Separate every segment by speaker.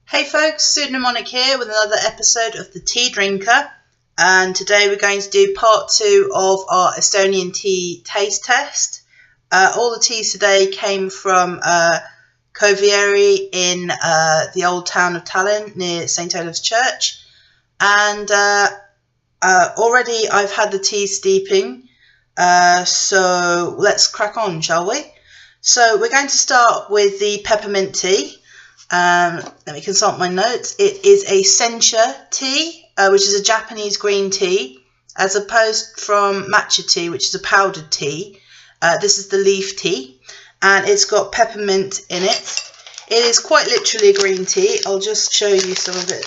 Speaker 1: Hey folks, Pseudonymonic here with another episode of The Tea Drinker, and today we're going to do part 2 of our Estonian tea taste test. All the teas today came from Kovieri in the old town of Tallinn near St. Olaf's Church, and already I've had the tea steeping, so let's crack on, shall we? So we're going to start with the peppermint tea. Let me consult my notes. It is a sencha tea, which is a Japanese green tea, as opposed from matcha tea, which is a powdered tea. This is the leaf tea, and it's got peppermint in it. It is quite literally a green tea. I'll just show you some of it.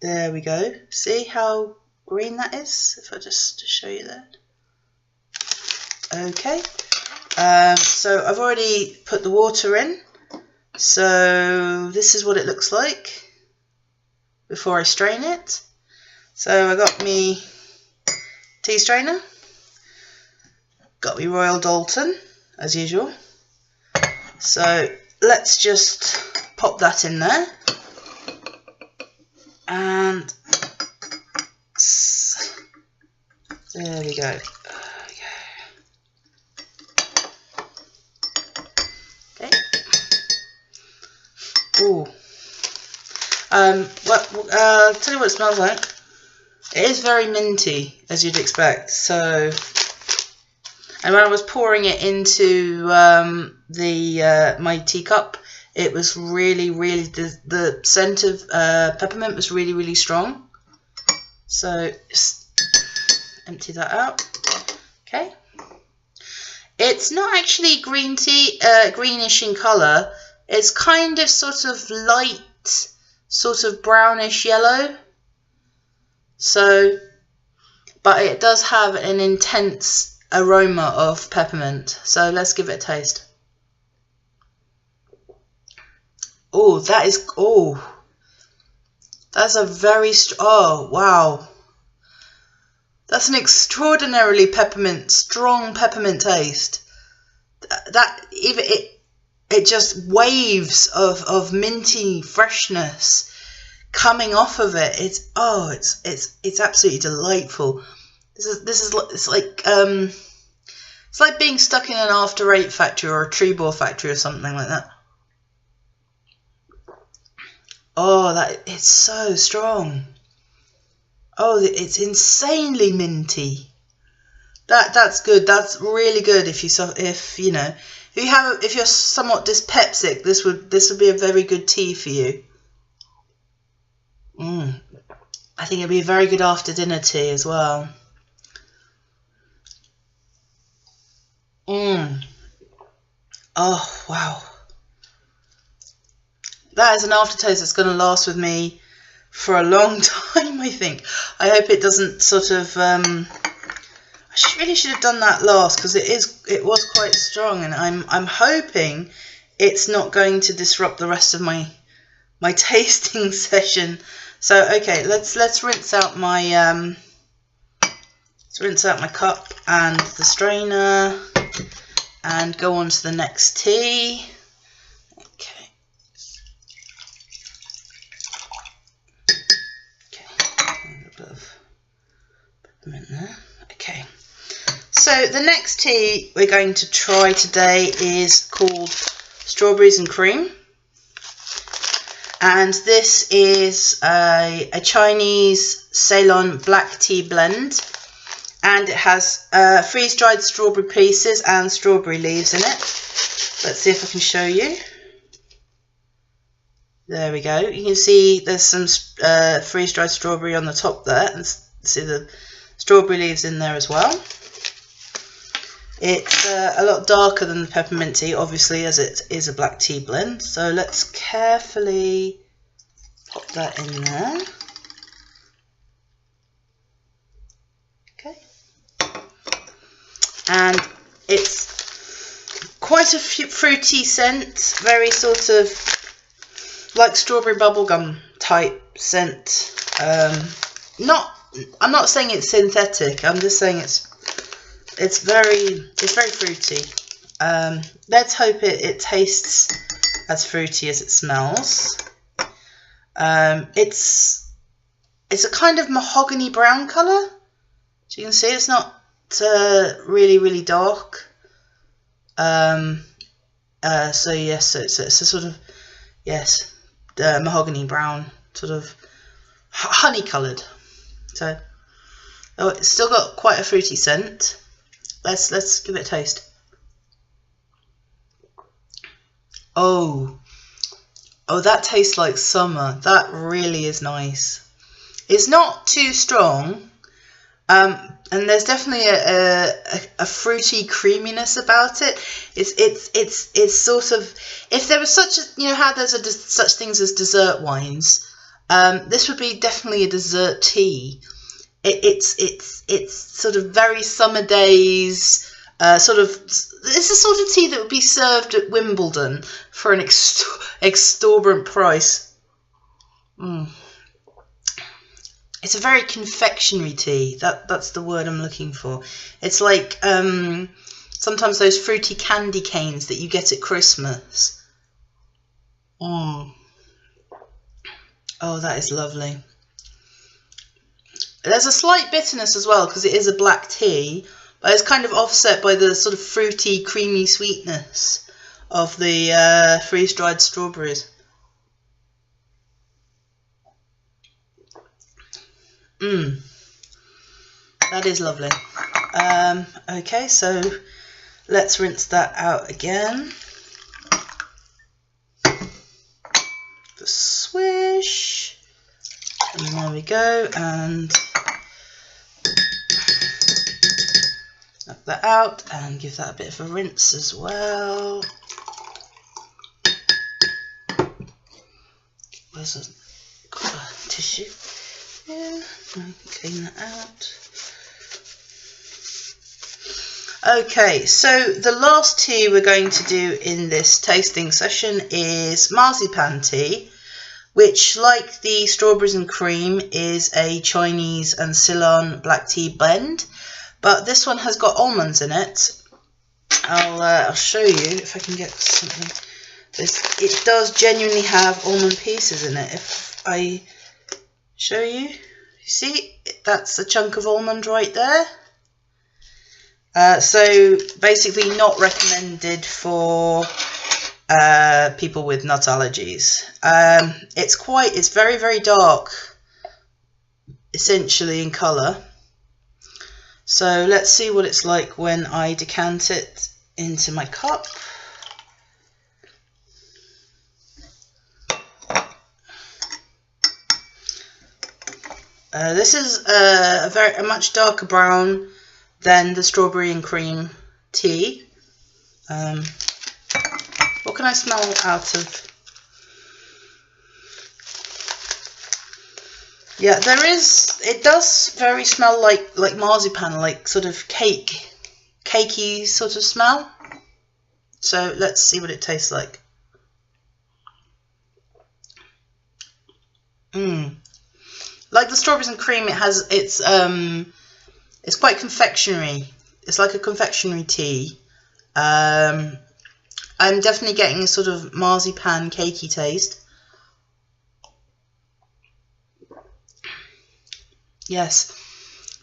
Speaker 1: There we go. See how green that is? If I just show you that. Okay. So I've already put the water in, so this is what it looks like before I strain it. So I got me tea strainer, got me Royal Doulton as usual, so let's just pop that in there, and there we go. Ooh. I'll tell you what it smells like. It is very minty, as you'd expect. So, and when I was pouring it into my teacup, it was really, the scent of peppermint was really strong. So, just empty that out. Okay. It's not actually green tea, greenish in colour. It's kind of sort of light, sort of brownish yellow. So, but it does have an intense aroma of peppermint. So let's give it a taste. Oh, that's a very oh wow. That's an extraordinarily strong peppermint taste. It just waves of minty freshness coming off of it. It's absolutely delightful. It's like being stuck in an After Eight factory or a Trebor factory or something like that. Oh, it's so strong. Oh, it's insanely minty. That's good. That's really good if you know. If you're somewhat dyspeptic, this would be a very good tea for you. I think it'd be a very good after dinner tea as well. Oh wow, that is an aftertaste that's going to last with me for a long time. I think. I hope it doesn't sort of. I really should have done that last because it was quite strong, and I'm hoping it's not going to disrupt the rest of my tasting session. So okay, let's rinse out my cup and the strainer, and go on to the next tea. Okay, a little bit of peppermint there. Okay. So the next tea we're going to try today is called Strawberries and Cream, and this is a Chinese Ceylon black tea blend, and it has freeze-dried strawberry pieces and strawberry leaves in it. Let's see if I can show you. There we go. You can see there's some freeze-dried strawberry on the top there, and see the strawberry leaves in there as well. It's a lot darker than the peppermint tea, obviously, as it is a black tea blend. So let's carefully pop that in there. Okay. And it's quite a fruity scent, very sort of like strawberry bubblegum type scent. I'm not saying it's synthetic. I'm just saying it's very fruity. Let's hope it tastes as fruity as it smells. It's a kind of mahogany brown colour. So you can see it's not really dark. So yes, so it's a sort of, yes, mahogany brown, sort of honey coloured. So, oh, it's still got quite a fruity scent. Let's give it a taste. Oh, that tastes like summer. That really is nice. It's not too strong, and there's definitely a fruity creaminess about it. It's sort of, if there was such a, you know how there's such things as dessert wines, this would be definitely a dessert tea. It's sort of very summer days. It's a sort of tea that would be served at Wimbledon for an exorbitant price. It's a very confectionery tea. That's the word I'm looking for. It's like sometimes those fruity candy canes that you get at Christmas. Oh, that is lovely. There's a slight bitterness as well because it is a black tea, but it's kind of offset by the sort of fruity, creamy sweetness of the freeze-dried strawberries. That is lovely. Okay, so let's rinse that out again. The swish. And there we go, and knock that out and give that a bit of a rinse as well. Where's a tissue? Yeah, clean that out. Okay, so the last tea we're going to do in this tasting session is Marzipan tea, which, like the strawberries and cream, is a Chinese and Ceylon black tea blend, but this one has got almonds in it. I'll show you if I can get something. It does genuinely have almond pieces in it. If I show you, you see, that's a chunk of almond right there. So basically not recommended for people with nut allergies. It's very dark, essentially, in colour. So let's see what it's like when I decant it into my cup. This is a much darker brown than the strawberry and cream tea. What can I smell out of? Yeah, it does very smell like marzipan, like sort of cakey sort of smell. So let's see what it tastes like. Like the strawberries and cream, it's quite confectionery. It's like a confectionery tea. I'm definitely getting a sort of marzipan cakey taste. Yes.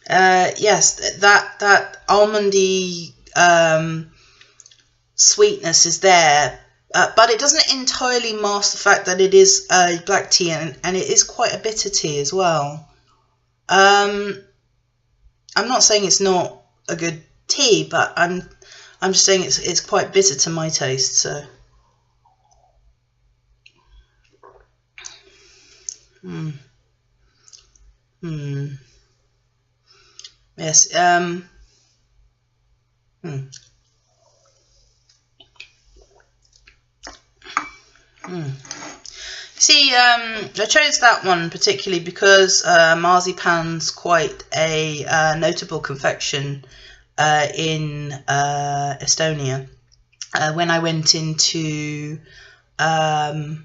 Speaker 1: Yes, that almondy sweetness is there, but it doesn't entirely mask the fact that it is a black tea, and it is quite a bitter tea as well. I'm not saying it's not a good tea, but I'm just saying it's quite bitter to my taste. So, yes. See, I chose that one particularly because marzipan's quite a notable confection in Estonia. When I went into Kalev,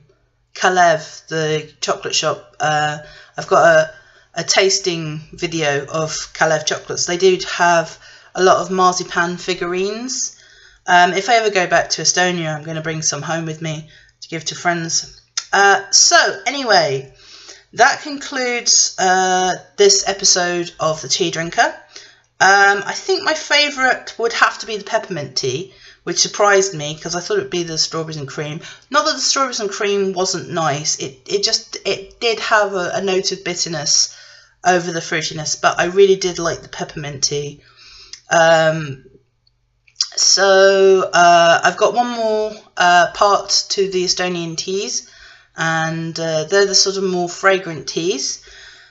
Speaker 1: the chocolate shop, I've got a tasting video of Kalev chocolates. They do have a lot of marzipan figurines. If I ever go back to Estonia, I'm going to bring some home with me to give to friends. So anyway, that concludes this episode of the Tea Drinker. I think my favourite would have to be the peppermint tea, which surprised me because I thought it would be the strawberries and cream. Not that the strawberries and cream wasn't nice, it did have a note of bitterness over the fruitiness, but I really did like the peppermint tea. So I've got one more part to the Estonian teas, and they're the sort of more fragrant teas.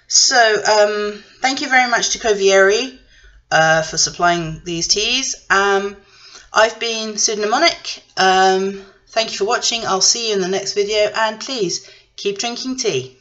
Speaker 1: So thank you very much to Covieri for supplying these teas. I've been Pseudonymonic. Thank you for watching. I'll see you in the next video, and please keep drinking tea.